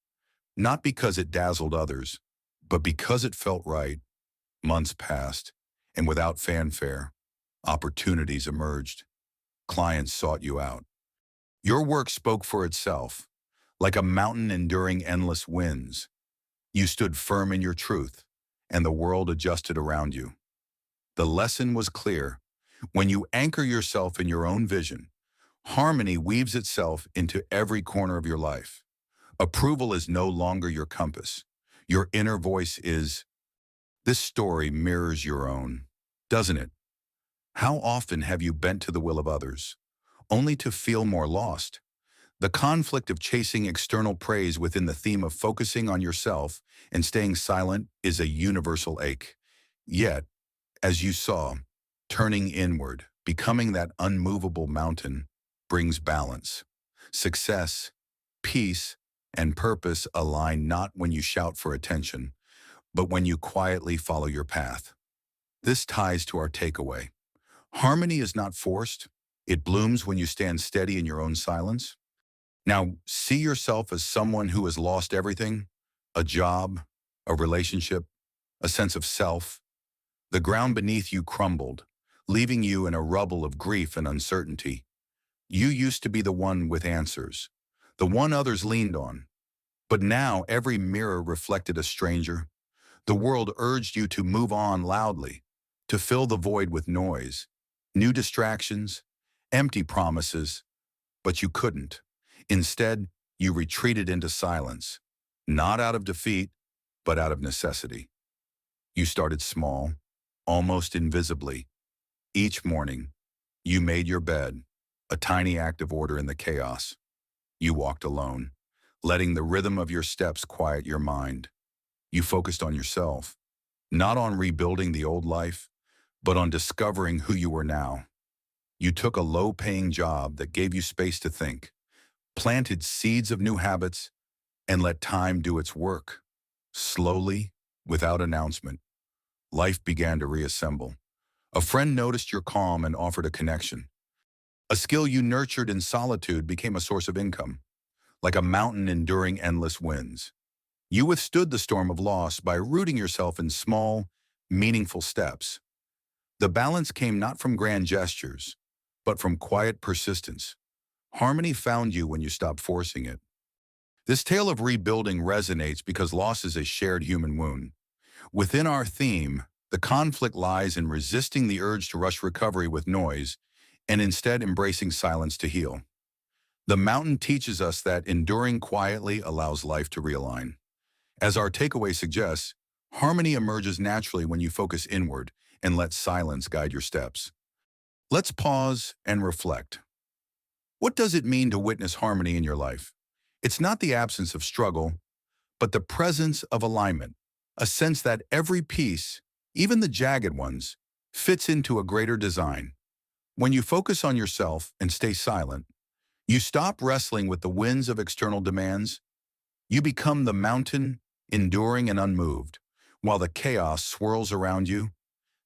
Not because it dazzled others, but because it felt right. Months passed, and without fanfare, opportunities emerged. Clients sought you out. Your work spoke for itself, like a mountain enduring endless winds. You stood firm in your truth, and the world adjusted around you. The lesson was clear. When you anchor yourself in your own vision, harmony weaves itself into every corner of your life. Approval is no longer your compass. Your inner voice is. This story mirrors your own, doesn't it? How often have you bent to the will of others, only to feel more lost? The conflict of chasing external praise within the theme of focusing on yourself and staying silent is a universal ache. Yet, as you saw, turning inward, becoming that unmovable mountain, brings balance. Success, peace, and purpose align not when you shout for attention, but when you quietly follow your path. This ties to our takeaway. Harmony is not forced. It blooms when you stand steady in your own silence. Now, see yourself as someone who has lost everything, a job, a relationship, a sense of self. The ground beneath you crumbled, leaving you in a rubble of grief and uncertainty. You used to be the one with answers, the one others leaned on. But now every mirror reflected a stranger. The world urged you to move on loudly, to fill the void with noise, new distractions, empty promises, but you couldn't. Instead, you retreated into silence, not out of defeat, but out of necessity. You started small, almost invisibly. Each morning, you made your bed, a tiny act of order in the chaos. You walked alone, letting the rhythm of your steps quiet your mind. You focused on yourself, not on rebuilding the old life, but on discovering who you were now. You took a low-paying job that gave you space to think, planted seeds of new habits, and let time do its work. Slowly, without announcement, life began to reassemble. A friend noticed your calm and offered a connection. A skill you nurtured in solitude became a source of income, like a mountain enduring endless winds. You withstood the storm of loss by rooting yourself in small, meaningful steps. The balance came not from grand gestures, but from quiet persistence. Harmony found you when you stopped forcing it. This tale of rebuilding resonates because loss is a shared human wound. Within our theme, the conflict lies in resisting the urge to rush recovery with noise and instead embracing silence to heal. The mountain teaches us that enduring quietly allows life to realign. As our takeaway suggests, harmony emerges naturally when you focus inward and let silence guide your steps. Let's pause and reflect. What does it mean to witness harmony in your life? It's not the absence of struggle, but the presence of alignment, a sense that every piece, even the jagged ones, fits into a greater design. When you focus on yourself and stay silent, you stop wrestling with the winds of external demands. You become the mountain, enduring and unmoved, while the chaos swirls around you.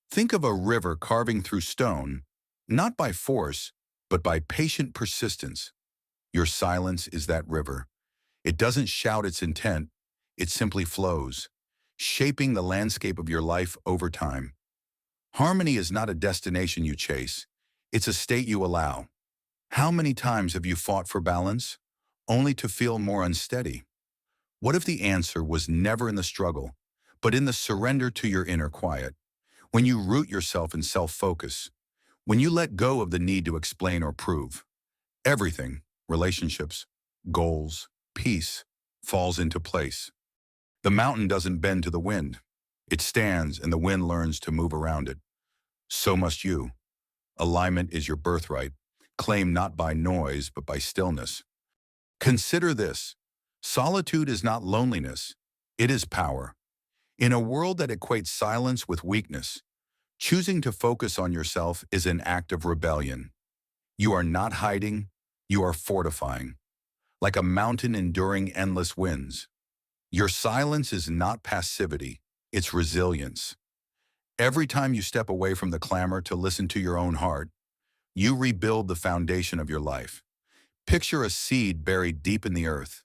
Think of a river carving through stone, not by force, but by patient persistence. Your silence is that river. It doesn't shout its intent, it simply flows, shaping the landscape of your life over time. Harmony is not a destination you chase, it's a state you allow. How many times have you fought for balance, only to feel more unsteady? What if the answer was never in the struggle, but in the surrender to your inner quiet? When you root yourself in self-focus, when you let go of the need to explain or prove, everything, relationships, goals, peace, falls into place. The mountain doesn't bend to the wind. It stands and the wind learns to move around it. So must you. Alignment is your birthright, claimed not by noise but by stillness. Consider this. Solitude is not loneliness. It is power. In a world that equates silence with weakness, choosing to focus on yourself is an act of rebellion. You are not hiding, you are fortifying. Like a mountain enduring endless winds. Your silence is not passivity, it's resilience. Every time you step away from the clamor to listen to your own heart, you rebuild the foundation of your life. Picture a seed buried deep in the earth.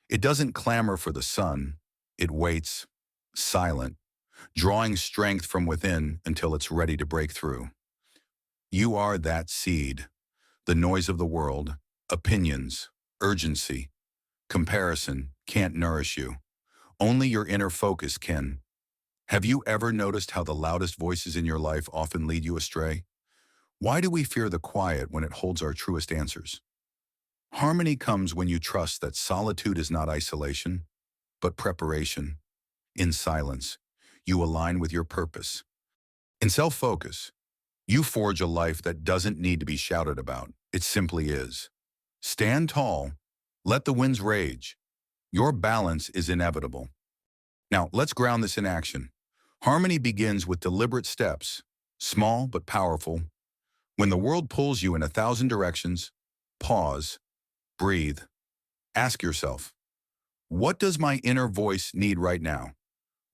It doesn't clamor for the sun, it waits, silent, drawing strength from within until it's ready to break through. You are that seed. The noise of the world, opinions, urgency, comparison can't nourish you. Only your inner focus can. Have you ever noticed how the loudest voices in your life often lead you astray? Why do we fear the quiet when it holds our truest answers? Harmony comes when you trust that solitude is not isolation, but preparation. In silence, you align with your purpose. In self-focus, you forge a life that doesn't need to be shouted about. It simply is. Stand tall. Let the winds rage. Your balance is inevitable. Now, let's ground this in action. Harmony begins with deliberate steps, small but powerful. When the world pulls you in 1,000 directions, pause, breathe. Ask yourself, what does my inner voice need right now?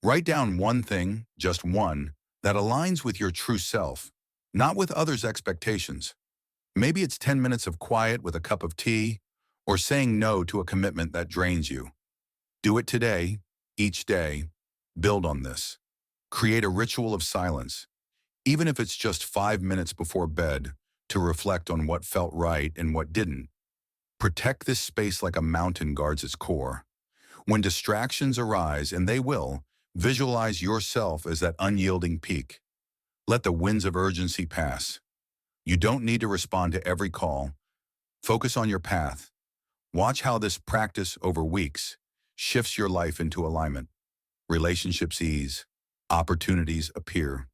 Write down one thing, just one, that aligns with your true self, not with others' expectations. Maybe it's 10 minutes of quiet with a cup of tea, or saying no to a commitment that drains you. Do it today, each day. Build on this. Create a ritual of silence, even if it's just 5 minutes before bed, to reflect on what felt right and what didn't. Protect this space like a mountain guards its core. When distractions arise, and they will, visualize yourself as that unyielding peak. Let the winds of urgency pass. You don't need to respond to every call. Focus on your path. Watch how this practice over weeks shifts your life into alignment. Relationships ease. Opportunities appear.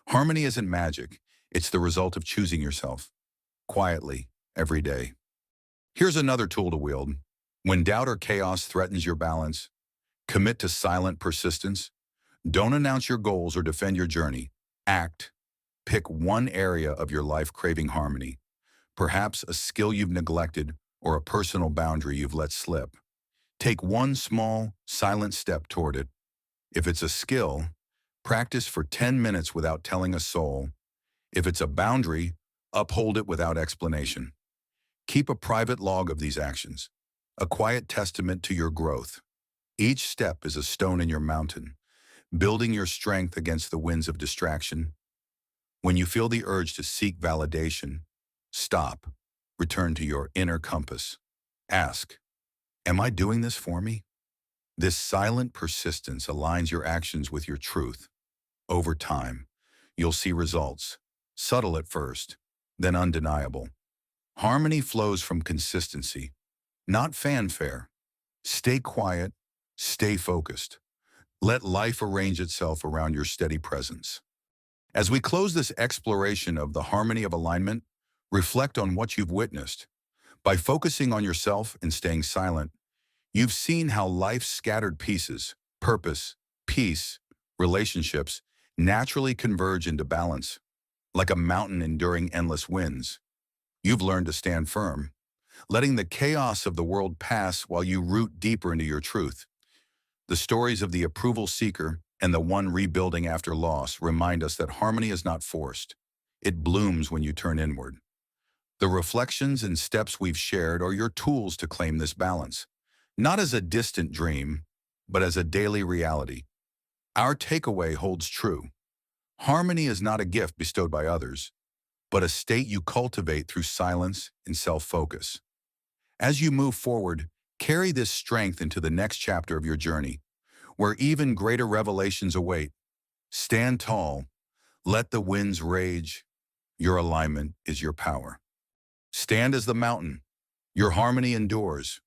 Harmony isn't magic. It's the result of choosing yourself, quietly, every day. Here's another tool to wield. When doubt or chaos threatens your balance, commit to silent persistence. Don't announce your goals or defend your journey. Act. Pick one area of your life craving harmony. Perhaps a skill you've neglected or a personal boundary you've let slip. Take one small, silent step toward it. If it's a skill, practice for 10 minutes without telling a soul. If it's a boundary, uphold it without explanation. Keep a private log of these actions, a quiet testament to your growth. Each step is a stone in your mountain, building your strength against the winds of distraction. When you feel the urge to seek validation, stop. Return to your inner compass. Ask, Am I doing this for me? This silent persistence aligns your actions with your truth. Over time, you'll see results, subtle at first, then undeniable. Harmony flows from consistency, not fanfare. Stay quiet, stay focused. Let life arrange itself around your steady presence. As we close this exploration of the harmony of alignment, reflect on what you've witnessed. By focusing on yourself and staying silent, you've seen how life's scattered pieces, purpose, peace, relationships, naturally converge into balance, like a mountain enduring endless winds. You've learned to stand firm, letting the chaos of the world pass while you root deeper into your truth. The stories of the approval seeker and the one rebuilding after loss remind us that harmony is not forced. It blooms when you turn inward. The reflections and steps we've shared are your tools to claim this balance, not as a distant dream, but as a daily reality. Our takeaway holds true. Harmony is not a gift bestowed by others, but a state you cultivate through silence and self-focus. As you move forward, carry this strength into the next chapter of your journey, where even greater revelations await. Stand tall, let the winds rage. Your alignment is your power. Stand as the mountain. Your harmony endures.